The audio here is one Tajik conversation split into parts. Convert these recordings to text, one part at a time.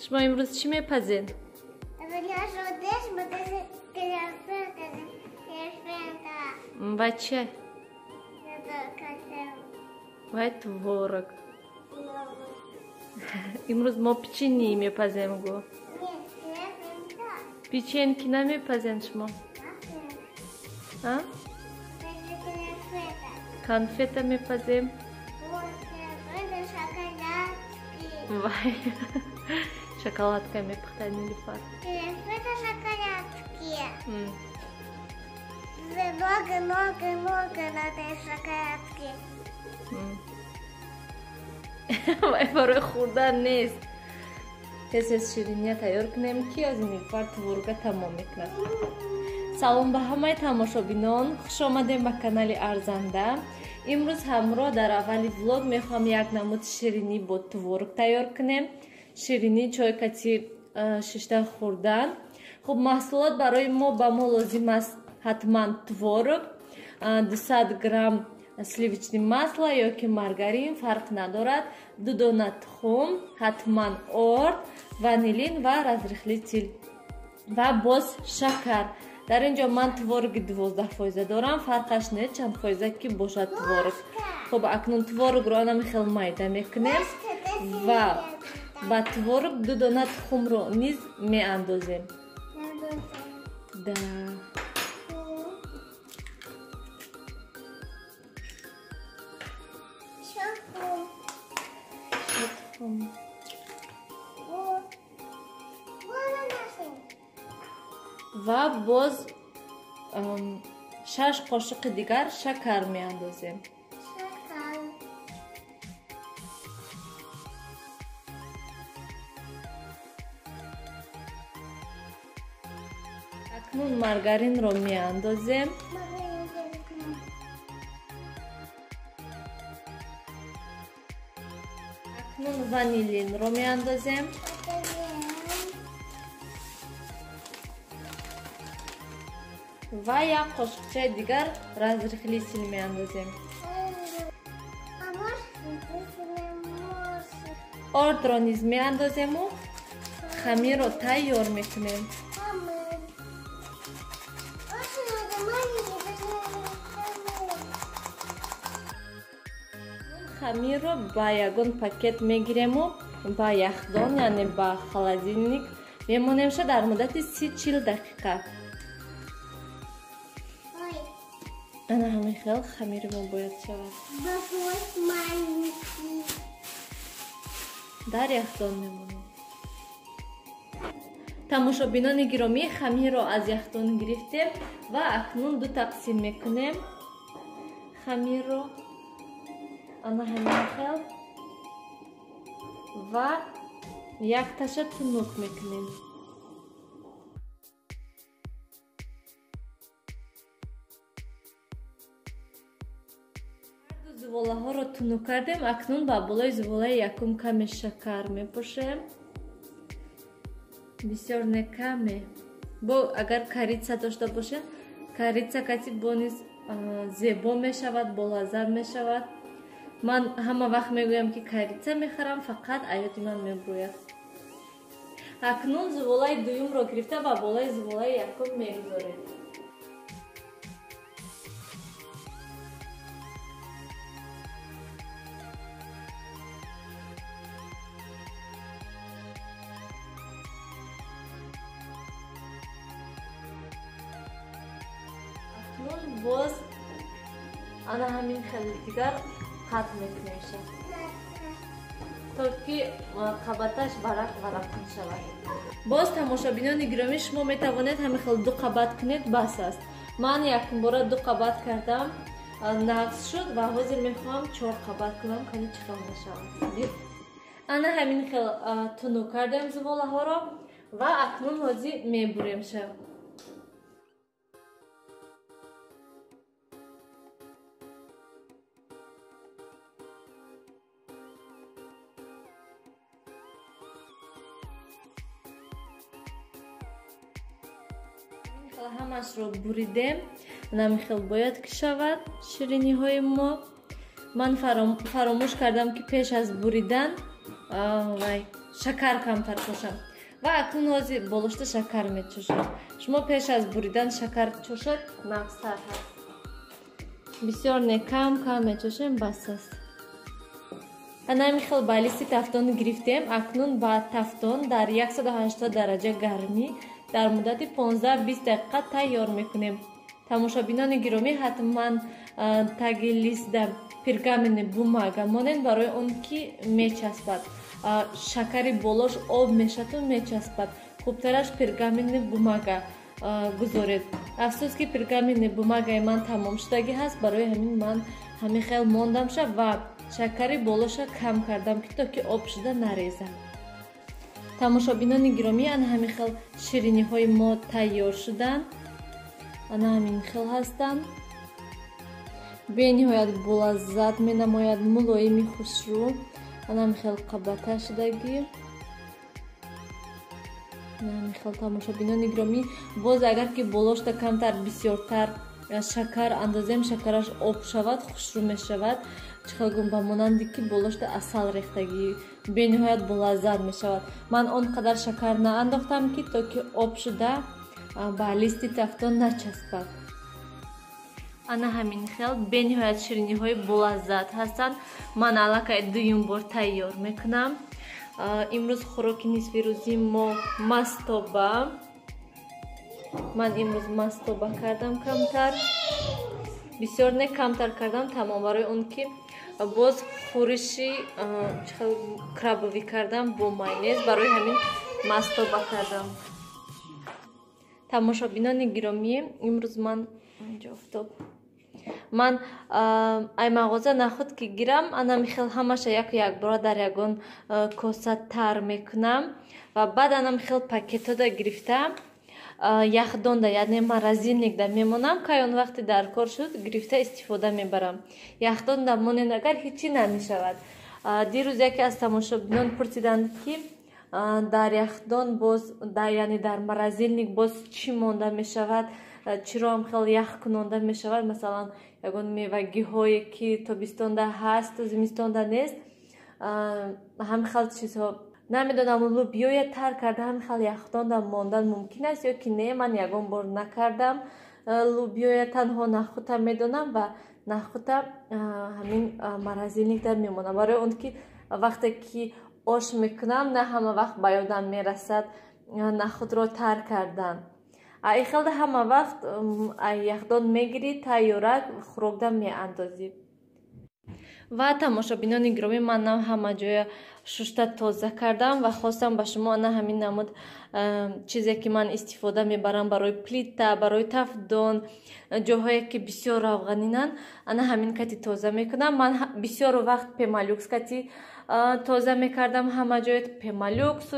شما امروز چی میپزین؟ و چه؟ و تворог. امروز ما پیچینی میپزیم گو. پیچینکی نمیپزین شما؟ کنفت میپزیم؟ وای شکلاتка میپختن نیلوفر. Конфета шоколадки. Много на этой шоколадке. وای برای خوردن نیست. از شیرینی تیار کنیم که از نیلوفر تворога تمام میکنه. سلام به همه تماشابینان، خوش آمدیم به کانال ارزنده. امروز همراه در اولی ولوگ میخوام یک نمود شیرینی با تворог تیار کنیم. شیرینی چایکاتی ششته خوردن. خب محصولات برای ما با ما لازم است حتما تворог، 200 گرم сливочное масло yoki margarin farq ندارد، 2 دانه تخم، حتما آرد، وانیلین و разрыхлитель و باز شکر. در اینجا من تворог 12% دارم، فرقش نه چند فایزه که باشد تворог. خب اکنون تворог رو آنم خیلی مایده میکنیم و با تворог 2 دانه تخم رو نیز می اندازیم. Да. و باز 6 قاشق دیگر شکر می اندازیم. اکنون مارگارین رو می اندازیم. اکنون وانیلین رو می اندازیم. و یک قاشقچه دیگر разрыхлитель می اندازیم. آرد رو نیز می اندازیم و خمیر رو تیار می کنیم. خمیر رو با یگان پاکت می گیریم و با یخدان یعنی با холодильник میمونیمش در مدت 30-40 دقیقه. انا همین خیلی خمیرمون باید شود. در یخدان میمونیم. تماشابینان گرامی، خمیر رو از یخدان گرفتیم و اکنون 2 تقسیم میکنیم. خمیر رو انا همین خیلی و یک تاشه تنوک میکنیم. زباله ها رو تنوک کردیم. اکنون با بالای زباله یکم کمی شکر میپوشیم. بسیار نکمه. با اگر کاریچا داشته باشه، کاریچا کاتی بونیز زیبا میشود، بالازر میشود. من همه وقت میگویم که کاریچا میخرم، فقط ایاتی من میبروید. اکنون زباله دویم رو گرفته با بالای زباله یکم میگذاریم. باز انا همین خیلی دیگر قطع میکنیشه تا که قبطش ورق میشود. باز تماشابینان گرامی، شما میتوانید همین خیلی 2 قبط کنید، بس است. من یک بار 2 قبط کردم، نقص شد و حاضر میخوام 4 قبط کنم که چقدر نشود. انا همین خیلی تنوک کردم زباله ها را و اکنون حاضر میبریم شد. همش رو بریدیم. نمیخواد باید که شود شیرینی های ما. من فراموش کردم که پیش از بریدن шакар камтар чошам ва акнун ҳозир болошта шакар мечошам. Шумо пеш аз буридан шакар чошед нағзтар ҳаст. Бисёр не кам мечошем, бас аст. Ҳамин хел балисти тафтон гирифтем. Акнун ба тафтон дар 180 дараҷа гармӣ дар муддати 15-20 дақиқа тайёр мекунем. Тамошобинони гиромӣ, ҳатман таги листда пергамени бумага монед барои он ки мечаспад. Шакари болош об мешату мечаспад. Хубтараш пергамени бумага гузоред. Афсус ки пергамени бумагаи ман тамом шудагӣ ҳаст, барои ҳамин ман ҳамин хел мондамша ва шакари болоша кам кардам ки то ки об шуда нарезам. Тамошобинони гиромӣ, ана ҳамин хел шириниҳои мо тайёр шуданд. Ана ҳамин хел ҳастанд. Бениҳоят болаззат менамояд, мулоими хушрӯ. Ана ҳамин хел қабата шудагӣ. Ана ҳамин хел тамошобинони гиромӣ, боз агар ки болошта камтар бисёртар шакар андозем, шакараш об шавад, хушрӯ мешавад. Чихелгум ба монанде ки болошта асал рехтагӣ бениҳоят болаззат мешавад. Ман он қадар шакар наандохтам ки то ки об шуда ба листи тафтон начаспад. Ана ҳамин хел бениҳоят шириниҳои болаззат ҳастанд. Ман аллакай дуюм бор тайёр мекунам. Имрӯз хӯроки нисфи рӯзи мо мастоба. Ман имрӯз мастоба кардам камтар. Бисёр не камтар кардам, тамом, барои он ки боз хӯриши крабовӣ кардам бо майонез, барои ҳамин мастоба кардам. Тамошобинони гиромӣ, имрӯз ман ай мағоза нахуд ки гирам, ана михел ҳамаша як бора дар ягон коса тар мекунам ва баъд ана михел пакетода гирифтам яхдонда, яъне морозильникда мемонам. Кай он вақти дар кор шуд, гирифта истифода мебарам. Яхдонда монен агар ҳичи намешавад. Дирӯз яке аз тамошобинон пурсиданд ки дар яхдон боз, яъне дар морозильник боз чӣ монда мешавад, чиро ҳам хел ях кунонда мешавад. Масалан, ягон мевагиҳое ки тобистонда ҳаст, зимистонда нест, ҳамин хел чизҳо. Намедонам лӯбиёя тар карда ҳамин хел яхдонда мондан мумкин аст ё ки не. Ман ягон бор накардам лӯбиёя, танҳо нахута медонам ва нахута ҳамин морозильникда мемонам, барои он ки вақте ки ош мекунам, на ҳама вақт ба ёдам мерасад нахудро тар кардан. Ихелда ҳама вақт яхдон мегирӣ, тайёрак хӯрокда меандозӣ. Ва тамошобинони гиромӣ, ман нам ҳама ҷоя шушта тоза кардам ва хостам ба шумо ана ҳамин намуд чизе ки ман истифода мебарам барои плита, барои тафдон, ҷоҳое ки бисёр равғанинанд, ана ҳамин кати тоза мекунам. Ман бисёр вақт пемалюкс кати тоза мекардам, ҳама ҷоя пемалюксу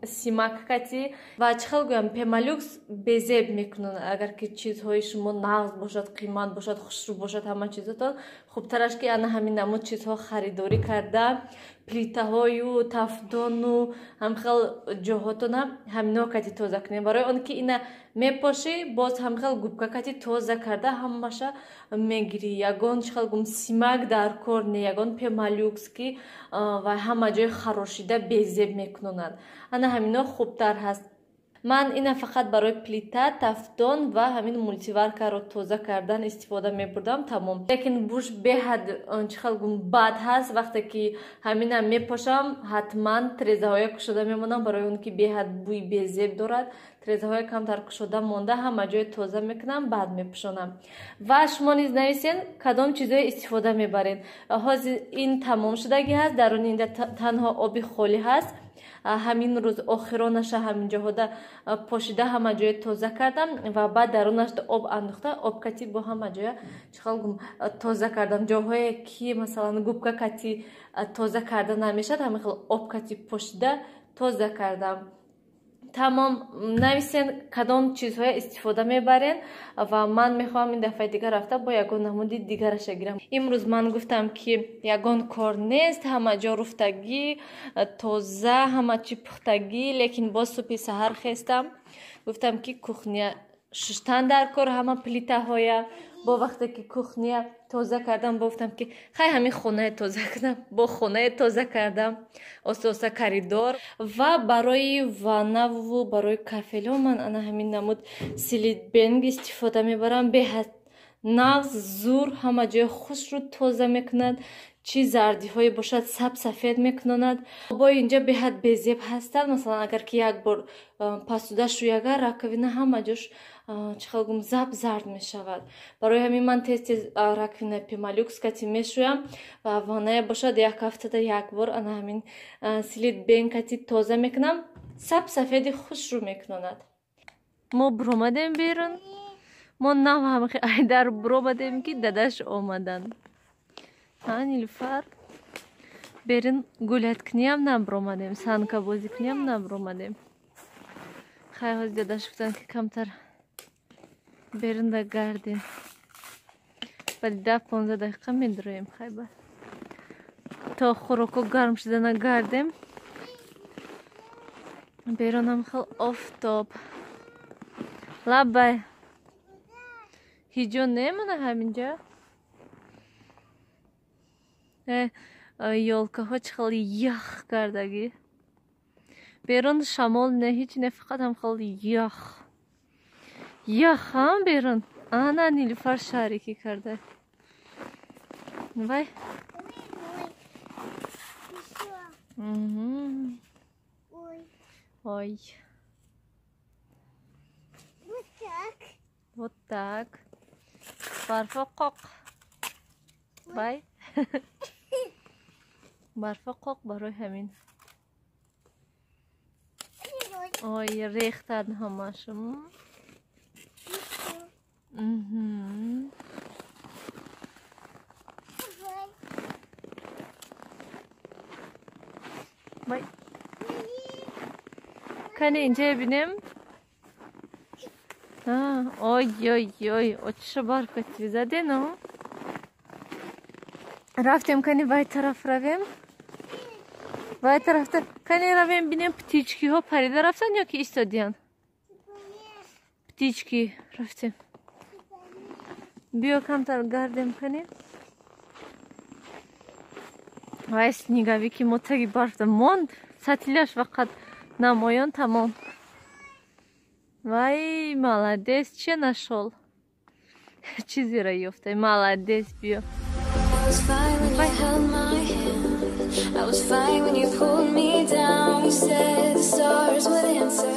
симак кати. Ва чӣ хел гӯям, пемалюкс безеб мекунад. Агар ки чизҳои шумо нағз бошад, қимат бошад, хушрӯ бошад, ҳама чизотон, хубтараш ки ана ҳамин намуд чизҳо харидорӣ карда, плитаҳою, тафдону ҳам хел ҷоҳотона ҳамино кати тоза кунем. Барои он ки ина мепошӣ, боз ҳам хел губка кати тоза карда ҳамаша мегирӣ. Ягон чӣ хел гум симак дар кор не, ягон пемалюкс ки ва ҳама ҷои харошида безеб мекунонад. Ана ҳамино хубтар ҳаст. Ман ина фақат барои плита, тафдон ва ҳамин мултиваркаро тоза кардан истифода мебурдам, тамом. Лекин буш беҳад чӣ хел гум бад ҳаст. Вақте ки ҳамина мепошам, ҳатман трезаҳоя кушода мемонам, барои он ки беҳад бӯи безеб дорад. Трезаҳоя камтар кушода монда ҳама ҷоя тоза мекунам, баъд мепӯшонам. Ва шумо низ нависен кадом чизҳое истифода мебаред. Ҳозир ин тамом шудагӣ ҳаст, даруни инда танҳо оби холӣ ҳаст. ҳамин рӯз охиронаша ҳамин ҷоҳода пошида ҳама ҷоя тоза кардам ва баъд дарунашда об андохта, обкати бо ҳама ҷоя чӣ хел гум тоза кардам. Ҷоҳое ки масалан губка кати тоза карда намешад, ҳамин хел обкати пошида тоза кардам. Тамом, нависен кадом чизҳоя истифода мебарен ва ман мехоҳам ин дафъаи дигар рафта бо ягон намуди дигараша гирам. Имрӯз ман гуфтам ки ягон кор нест, ҳама ҷо руфтагӣ, тоза, ҳама чӣ пухтагӣ, лекин боз субҳи саҳар хестам. Гуфтам ки кухня шуштан дар кор, ҳама плитаҳоя. бо вақте ки кухня тоза кардам гуфтам ки хай ҳамин хонае тоза кардам, бо хонае тоза кардам, оста коридор. ва барои ваннаву барои кафелҳо ман ана ҳамин намуд силитбенг истифода мебарам. беҳад навз зур ҳама ҷои хушру тоза мекунад, чӣ зардиҳое бошад саб сафед мекунонад. обои инҷа беҳад безеб ҳастад. масалан агар ки як бор посуда шӯяга раковина ҳама ҷош чӣ хел гум заб зард мешавад. барои ҳамин ман тез тез раковина пемалюкс кати мешӯям ва ванная бошад як ҳафтада як бор ана ҳамин силитбенг кати тоза мекунам, саб сафеди хушрӯ мекунонад. мо биромадем берун, мо нафаҳмем ки айдар биромадем ки дадаш омаданд. Нилуфар берин гулят кунiyam набиромадем, санка бозӣ кунiyam набиромадем. хай ҳози дадаш гуфтанд ки камтар берин да гардин, вале 10-15 дақиқа медуроем. хай ба то хӯроко гарм шуда нагардем. беронам хел офтоб лаббай ҳиҷо немана ҳаминҷа. ёлкаҳо чӣ хел ях кардагӣ. берун шамол не ҳеҷ не, фақат ҳам хел ях ям берун. ана Нилуфар шарикӣ карда. вай ой вот так барфа қоқ. вай барфа қоқ барои ҳамин. ой рехтад ҳамашум. вай кане инҷа бинем. ой ой ой отиша баркати задено. рафтем кани вай тараф равем. вай тарафта кани равем бинем птичкиҳо парида рафтанд ё ки истодиянд. птички рафтем. биё камтар гардем кани. вай снеговики мо таги барфда монд, сатилаш фақат намоён тамом. вай маладес, чия нашол чизеро ёфтай. маладес биё. I was fine when you held my hand. I was fine when you pulled me down. You said the stars would answer.